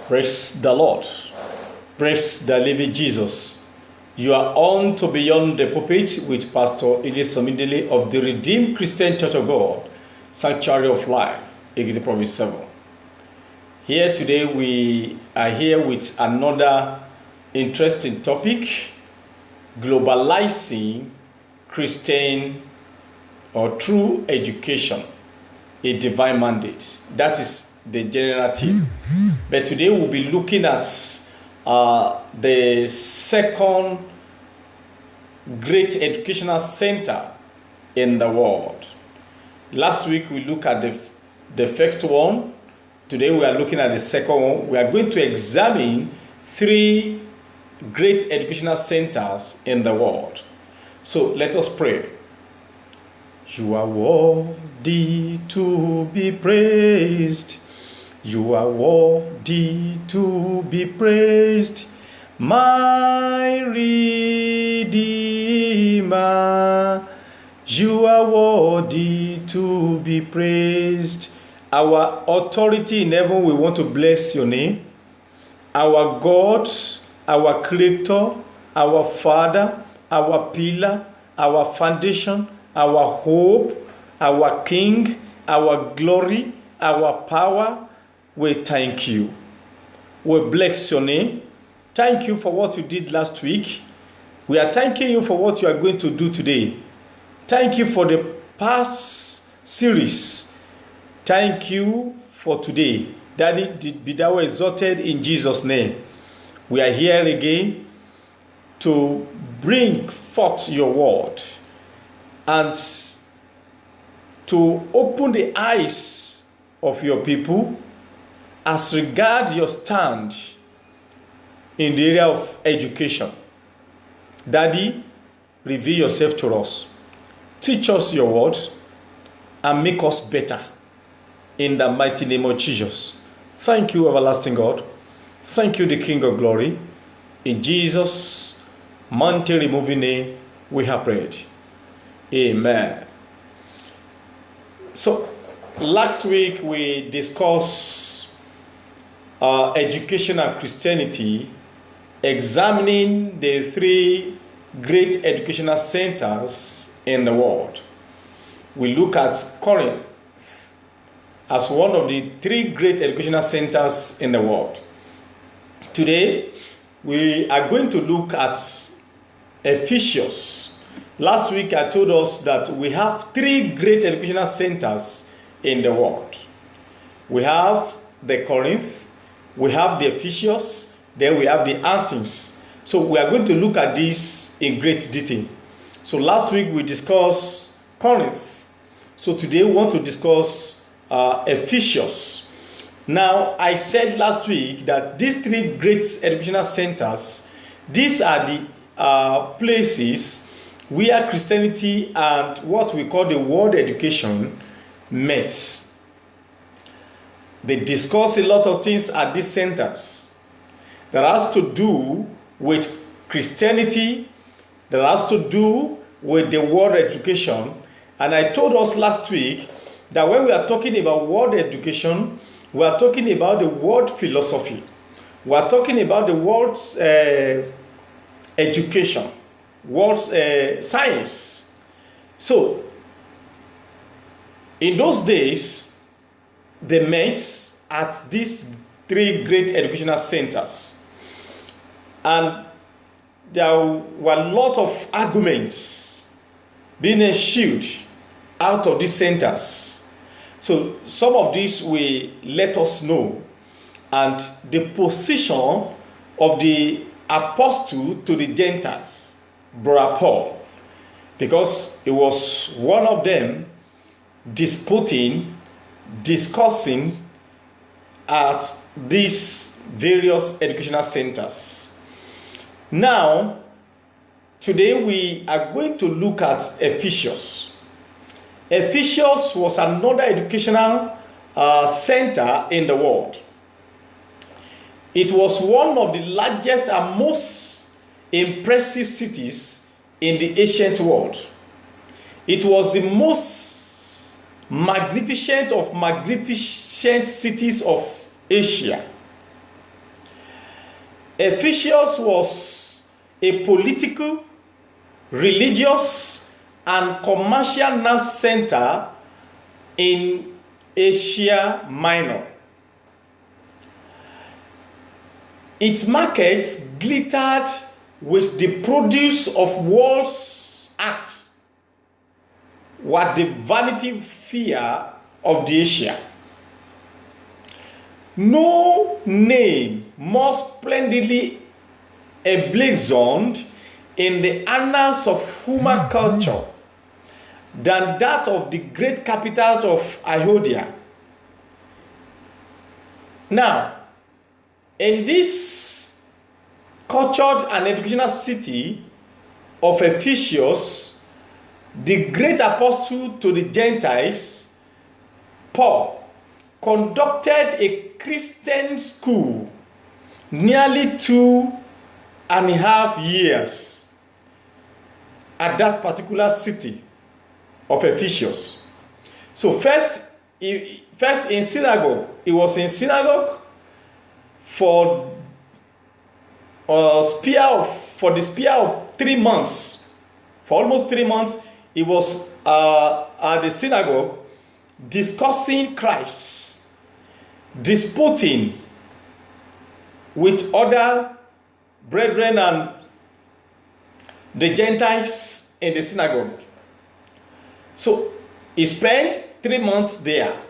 Praise the Lord. Praise the living Jesus. You are on to Beyond the Pulpit with Pastor Idris Omidele of the Redeemed Christian Church of God, Sanctuary of Life, Ekiti Province 7. Here today we are here with another interesting topic, globalizing Christian or true education, a divine mandate. That is the general theme. But today we'll be looking at the second great educational center in the world. Last week we looked at the first one. Today we are looking at the second one. We are going to examine three great educational centers in the world. So let us pray. You are worthy to be praised. You are worthy to be praised, my Redeemer. You are worthy to be praised. Our authority in heaven, we want to bless your name. Our God, our Creator, our Father, our pillar, our foundation, our hope, our King, our glory, our power, we thank you. We bless your name. Thank you for what you did last week. We are thanking you for what you are going to do today. Thank you for the past series. Thank you for today. Daddy, be thou exalted in Jesus' name. We are here again to bring forth your word and to open the eyes of your people as regard your stand in the area of education. Daddy, reveal yourself to us. Teach us your word and make us better in the mighty name of Jesus. Thank you, everlasting God. Thank you, the King of glory. In Jesus' mountain removing name, we have prayed. Amen. So, last week we discussed education and Christianity, examining the three great educational centers in the world. We look at Corinth as one of the three great educational centers in the world. Today, we are going to look at Ephesus. Last week, I told us that we have three great educational centers in the world. We have the Corinth, we have the Ephesus, then we have the Athens. So we are going to look at this in great detail. So last week we discussed Corinth. So today we want to discuss Ephesus. Now, I said last week that these three great educational centers, these are the places where Christianity and what we call the world education met. They discuss a lot of things at these centers that has to do with Christianity, that has to do with the world education. And I told us last week that when we are talking about world education, we are talking about the world philosophy. We are talking about the world's education, world's science. So, in those days, they met at these three great educational centers. And there were a lot of arguments being ensued out of these centers. So some of these will let us know. And the position of the apostle to the Gentiles, Brother Paul, because it was one of them discussing at these various educational centers. Now, today we are going to look at Ephesus. Ephesus was another educational center in the world. It was one of the largest and most impressive cities in the ancient world. It was the most magnificent of magnificent cities of Asia. Ephesus was a political, religious, and commercial nerve center in Asia Minor. Its markets glittered with the produce of world's arts, were the Vanity Fair of the Asia. No name more splendidly emblazoned in the annals of human culture than that of the great capital of Iodia. Now, in this cultured and educational city of Ephesus, the great apostle to the Gentiles, Paul, conducted a Christian school nearly 2.5 years at that particular city of Ephesus. So first in synagogue, he was in synagogue for the sphere of 3 months. For almost 3 months, he was at the synagogue discussing Christ, disputing with other brethren and the Gentiles in the synagogue. So he spent 3 months there.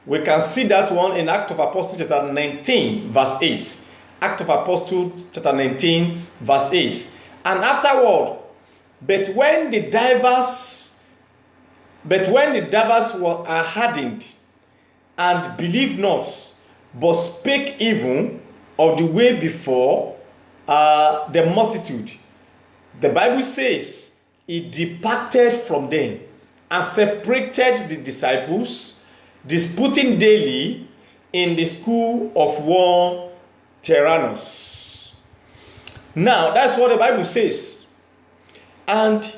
We can see that one in Act of Apostles chapter 19 verse 8. Act of Apostles chapter 19 verse 8. And afterward, but when the divers were hardened and believed not, but spake even of the way before the multitude, the Bible says he departed from them and separated the disciples, disputing daily in the school of one Tyrannus. Now, that's what the Bible says. And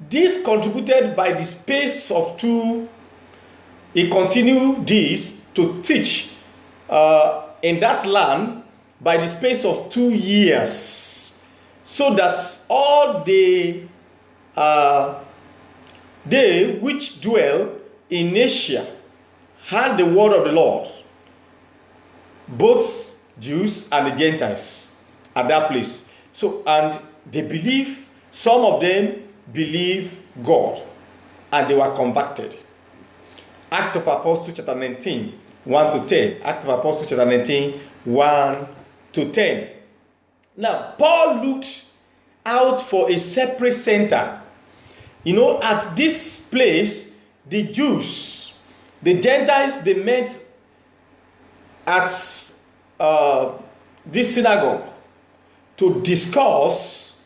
this contributed by the space of 2. He continued this to teach in that land by the space of 2 years, so that all they which dwell in Asia heard the word of the Lord, both Jews and the Gentiles at that place. So, and they believe, some of them believe God, and they were converted. Act of Apostles chapter 19, 1 to 10. Act of Apostles chapter 19, 1 to 10. Now, Paul looked out for a separate center. You know, at this place, the Jews, the Gentiles, they met at this synagogue to discuss,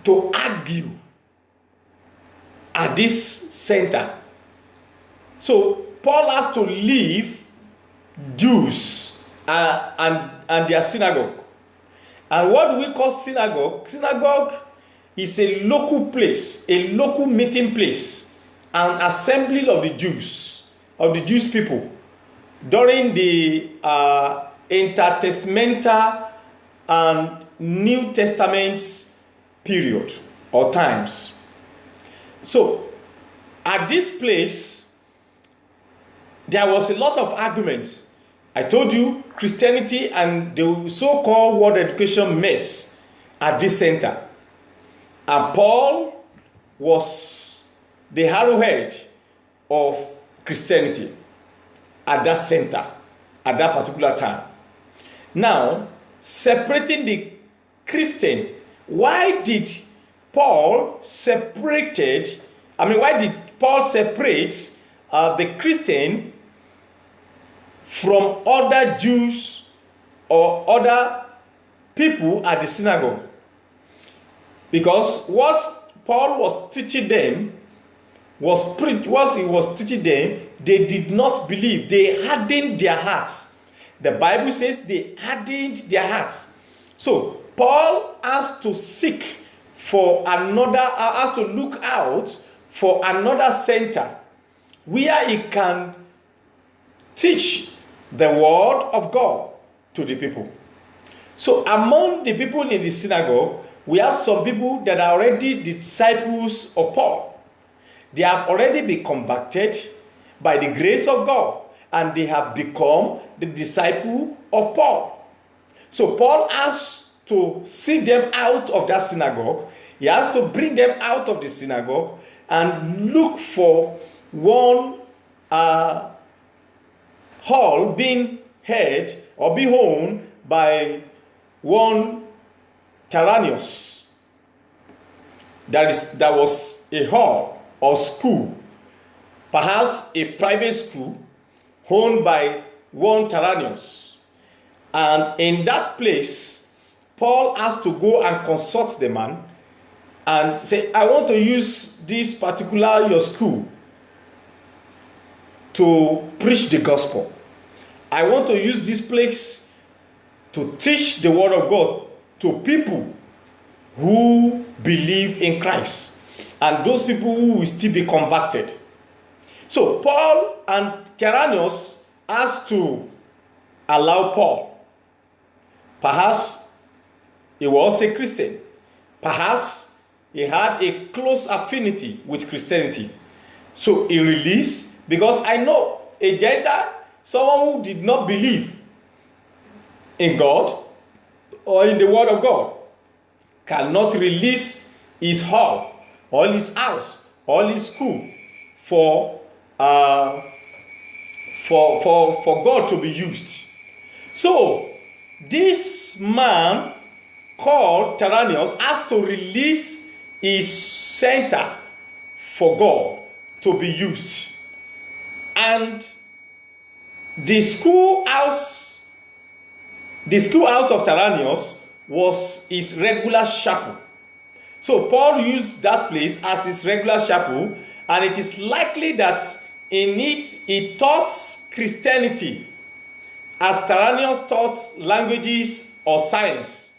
to argue at this center. So Paul has to leave Jews and their synagogue. And what do we call synagogue? Synagogue is a local place, a local meeting place, an assembly of the Jews, of the Jewish people during the intertestamental and New Testament period or times. So at this place, there was a lot of arguments. I told you Christianity and the so-called world education met at this center. And Paul was the arrowhead of Christianity at that center, at that particular time. Now, separating the Christian, why did Paul separate the Christian from other Jews or other people at the synagogue? Because what Paul was teaching them they did not believe. They hardened their hearts. The Bible says they hardened their hearts. So Paul has to look out for another center where he can teach the word of God to the people. So among the people in the synagogue, we have some people that are already the disciples of Paul. They have already been converted by the grace of God, and they have become the disciple of Paul. So Paul has to seek them out of that synagogue. He has to bring them out of the synagogue and look for one hall being heard or being owned by one Tyrannus. That was a hall or school, perhaps a private school owned by one Tyrannus. And in that place, Paul has to go and consult the man and say, I want to use this particular your school to preach the gospel. I want to use this place to teach the word of God to people who believe in Christ and those people who will still be converted. So Paul and Tyrannus asked to allow Paul. Perhaps he was a Christian. Perhaps he had a close affinity with Christianity. So he released, because I know a Gentile, someone who did not believe in God or in the word of God, cannot release his hall or his house or his school for God to be used. So this man called Tyrannus has to release his center for God to be used. And the schoolhouse of Tyrannus was his regular chapel. So Paul used that place as his regular chapel, and it is likely that in it he taught Christianity as Tyrannus taught languages or science.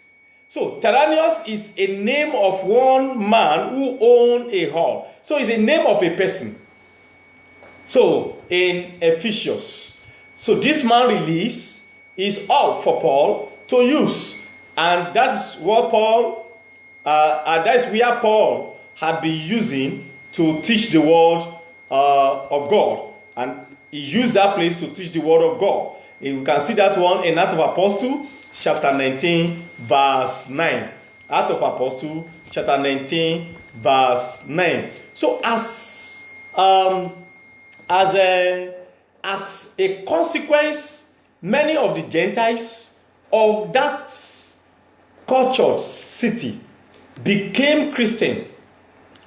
So Tyrannus is a name of one man who owned a hall. So it's a name of a person. So in Ephesians, so this man release is all for Paul to use, and that's what Paul, that is where Paul had been using to teach the word of God, and he used that place to teach the word of God. You can see that one in Acts of Apostles, chapter 19, verse 9. Acts of Apostles, chapter 19, verse 9. So as a consequence, many of the Gentiles of that cultured city became Christian.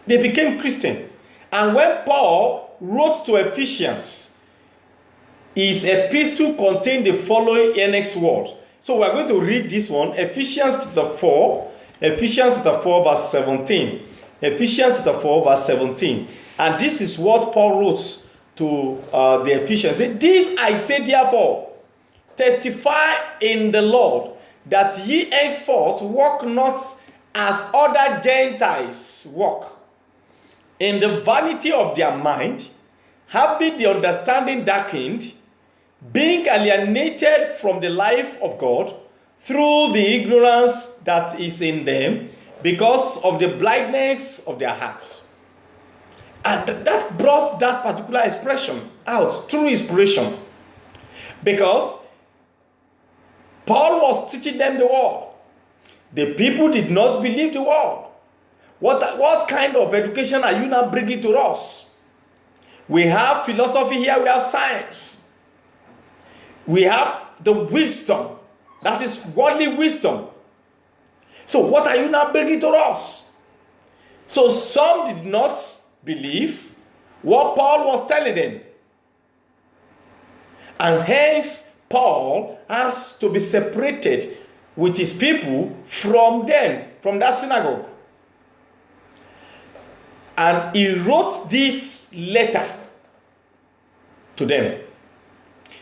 They became Christian. And when Paul wrote to Ephesians, his epistle contained the following next word. So we are going to read this one, Ephesians chapter 4, verse 17. Ephesians chapter 4, verse 17. And this is what Paul wrote to the Ephesians. This I say therefore, testify in the Lord, that ye henceforth walk not as other Gentiles walk, in the vanity of their mind, having the understanding darkened, being alienated from the life of God through the ignorance that is in them, because of the blindness of their hearts. And that brought that particular expression out through inspiration, because Paul was teaching them the word. The people did not believe the word. What kind of education are you now bringing to us? We have philosophy here, we have science. We have the wisdom, that is worldly wisdom. So what are you now bringing to us? So some did not believe what Paul was telling them. And hence Paul has to be separated with his people from them, from that synagogue. And he wrote this letter to them.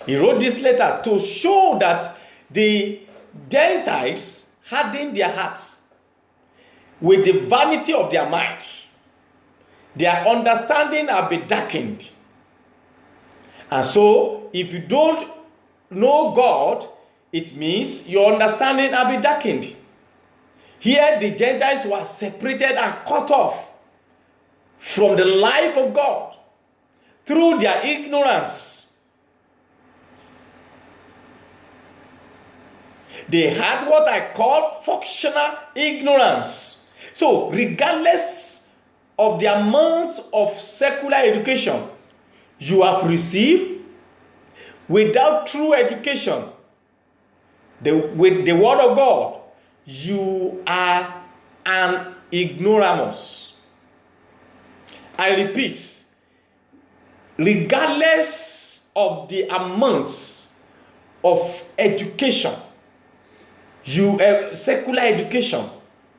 He wrote this letter to show that the Gentiles hardened their hearts with the vanity of their mind. Their understanding have been darkened. And so, if you don't know God, it means your understanding will be darkened. Here the Gentiles were separated and cut off from the life of God through their ignorance. They had what I call functional ignorance. So regardless of the amount of secular education you have received, without true education with the word of God, you are an ignoramus. I repeat, regardless of the amount of education, secular education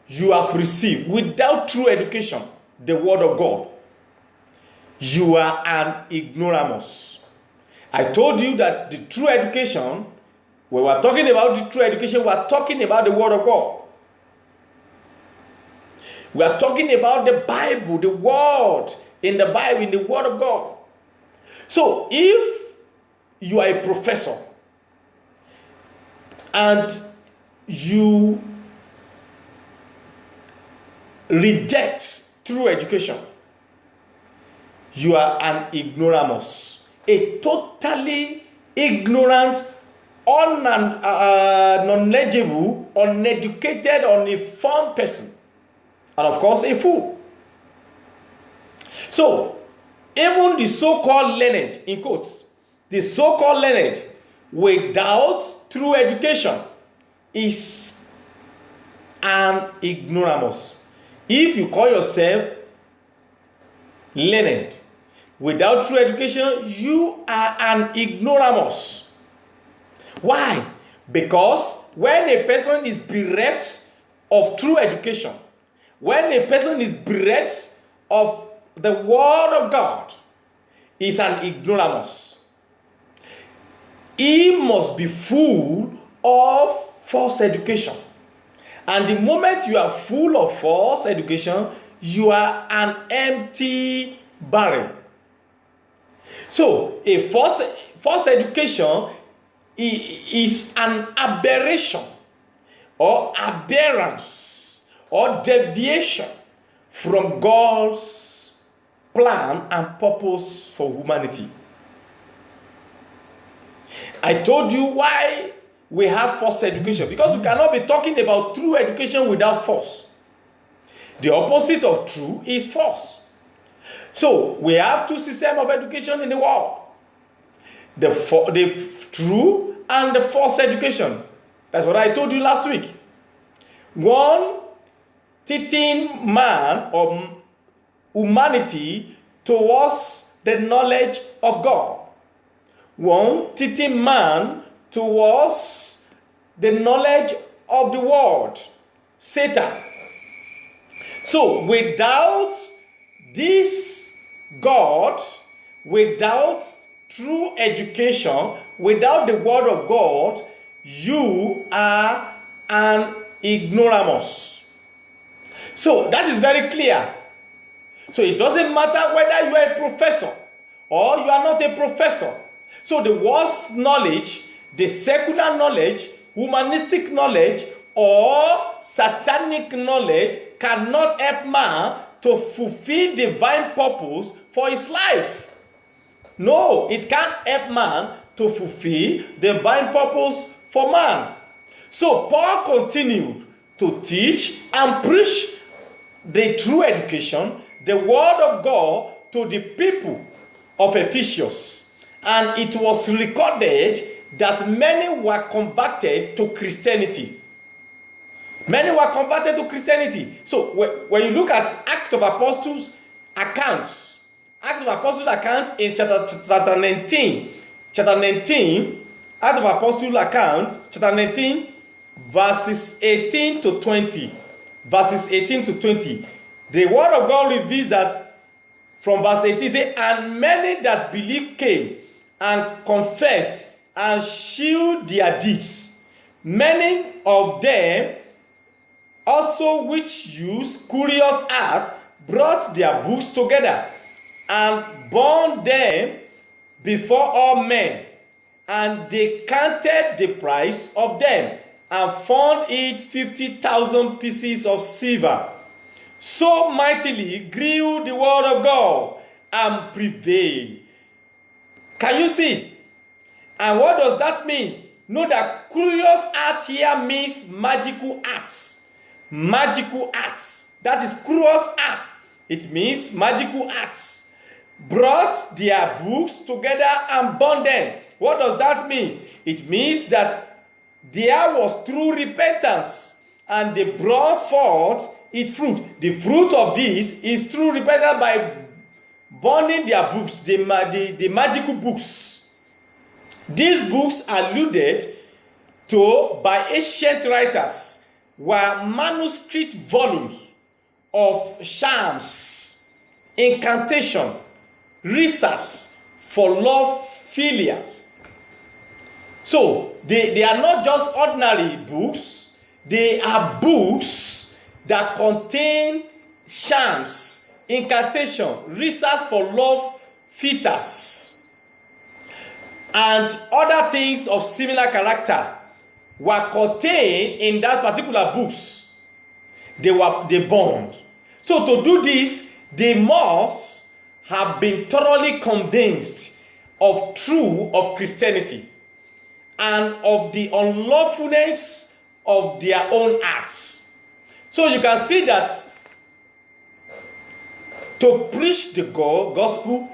you have received, without true education, the word of God, you are an ignoramus. I told you that the true education, when we are talking about the true education, we are talking about the word of God. We are talking about the Bible, the word in the Bible, in the word of God. So if you are a professor and you reject true education, you are an ignoramus, a totally ignorant, unknowledgeable, uneducated, uninformed person, and of course a fool. So even the so-called learned, in quotes, the so-called learned without true education is an ignoramus. If you call yourself learned without true education, you are an ignoramus. Why? Because when a person is bereft of true education, when a person is bereft of the word of God, is an ignoramus. He must be full of false education. And the moment you are full of false education, you are an empty barrel. So a false education is an aberration or aberrance or deviation from God's plan and purpose for humanity. I told you why we have false education, because we cannot be talking about true education without false. The opposite of true is false. So we have two systems of education in the world: the true and the false education. That's what I told you last week. One teaching man or humanity towards the knowledge of God. One teaching man towards the knowledge of the world, Satan. So without this God, without true education, without the word of God, you are an ignoramus. So that is very clear. So it doesn't matter whether you are a professor or you are not a professor. So the world's knowledge, the secular knowledge, humanistic knowledge, or satanic knowledge cannot help man to fulfill divine purpose for his life. No, it can't help man to fulfill divine purpose for man. So Paul continued to teach and preach the true education, the word of God, to the people of Ephesus. And it was recorded that many were converted to Christianity. Many were converted to Christianity. So when you look at Acts of Apostles accounts, Acts of Apostles account in chapter 19, Acts of Apostles account, chapter 19, verses 18 to 20. Verses 18 to 20. The word of God reveals that from verse 18, say, and many that believed came and confessed and shewed their deeds. Many of them also which used curious hearts brought their books together and burned them before all men. and they counted the price of them, and found it 50,000 pieces of silver. So mightily grew the word of God and prevailed. Can you see? And what does that mean? Know that curious art here means magical arts. Magical arts. That is curious art. It means magical arts. Brought their books together and burned them. What does that mean? It means that there was true repentance, and they brought forth its fruit. The fruit of this is true repentance by burning their books, the magical books. These books alluded to by ancient writers were manuscript volumes of charms, incantation, research for love failures. So they are not just ordinary books, they are books that contain charms, incantation, research for love fetters, and other things of similar character were contained in that particular books. They burned. So to do this, they must have been thoroughly convinced of Christianity and of the unlawfulness of their own acts. So you can see that to preach the gospel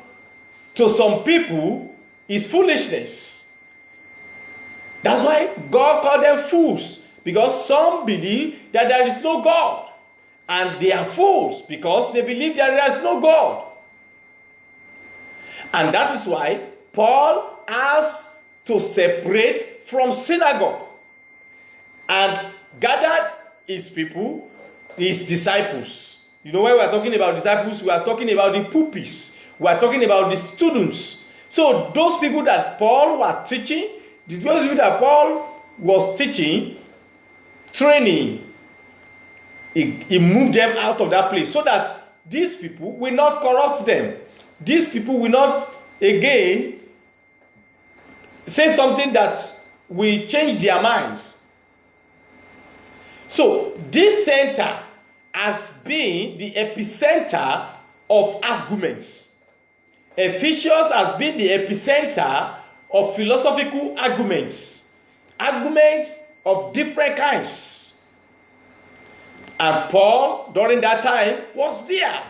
to some people is foolishness. That's why God called them fools, because some believe that there is no God, and they are fools because they believe that there is no God. And that is why Paul has to separate from synagogue and gathered his people, his disciples. You know, when we are talking about disciples, we are talking about the pupils, we are talking about the students. So those people that Paul was teaching, those people that Paul was teaching, training, he moved them out of that place so that these people will not corrupt them. These people will not again say something that will change their minds. So this center has been the epicenter of arguments. Ephesians has been the epicenter of philosophical arguments of different kinds. And Paul, during that time, was there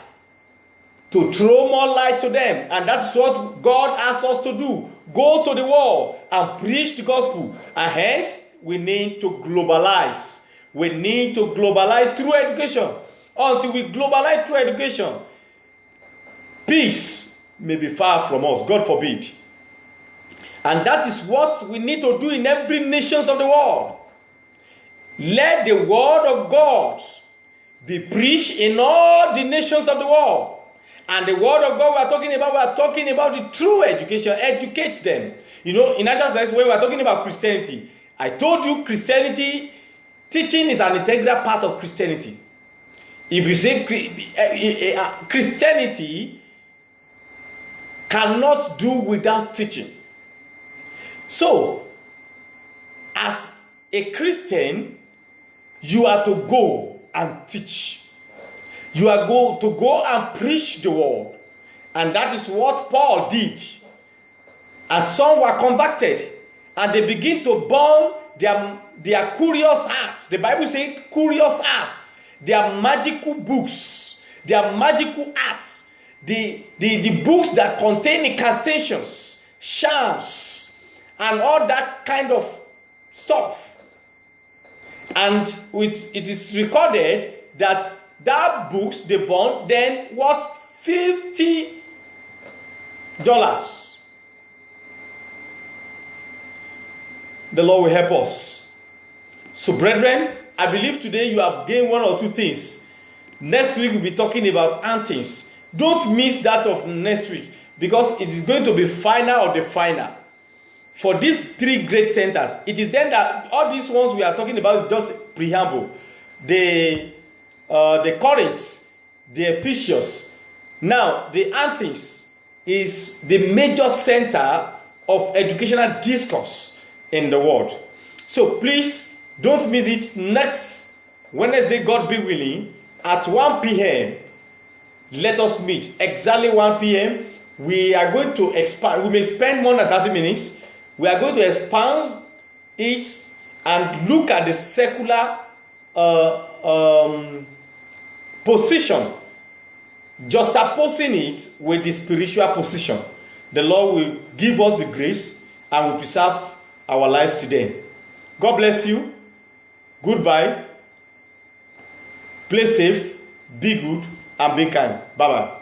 to throw more light to them. And that's what God asks us to do. Go to the world and preach the gospel. And hence, we need to globalize. We need to globalize through education. Until we globalize through education, peace may be far from us, God forbid. And that is what we need to do in every nation of the world. Let the word of God be preached in all the nations of the world. And the word of God we are talking about the true education, educates them. You know, in actual sense, when we are talking about Christianity, I told you Christianity, teaching is an integral part of Christianity. If you say Christianity cannot do without teaching. So, as a Christian, you are to go and teach. You are to go and preach the word. And that is what Paul did. And some were converted. And they begin to burn their curious arts. The Bible says curious arts. Their magical books. Their magical arts. The books that contain incantations, charms, and all that kind of stuff. And it is recorded that books they bought then worth $50. The Lord will help us. So, brethren, I believe today you have gained one or two things. Next week we'll be talking about anthems. Don't miss that of next week, because it is going to be final of the final. For these three great centers, it is then that all these ones we are talking about is just preamble. The Corinth, the Ephesians. Now, the Athens is the major center of educational discourse in the world. So please don't miss it next Wednesday, God be willing, at 1 p.m. Let us meet exactly 1 p.m. We are going to expand. We may spend more than 30 minutes. We are going to expand it and look at the secular position, juxtaposing it with the spiritual position. The Lord will give us the grace and will preserve our lives today. God bless you. Goodbye. Play safe, be good, and be kind. Bye-bye.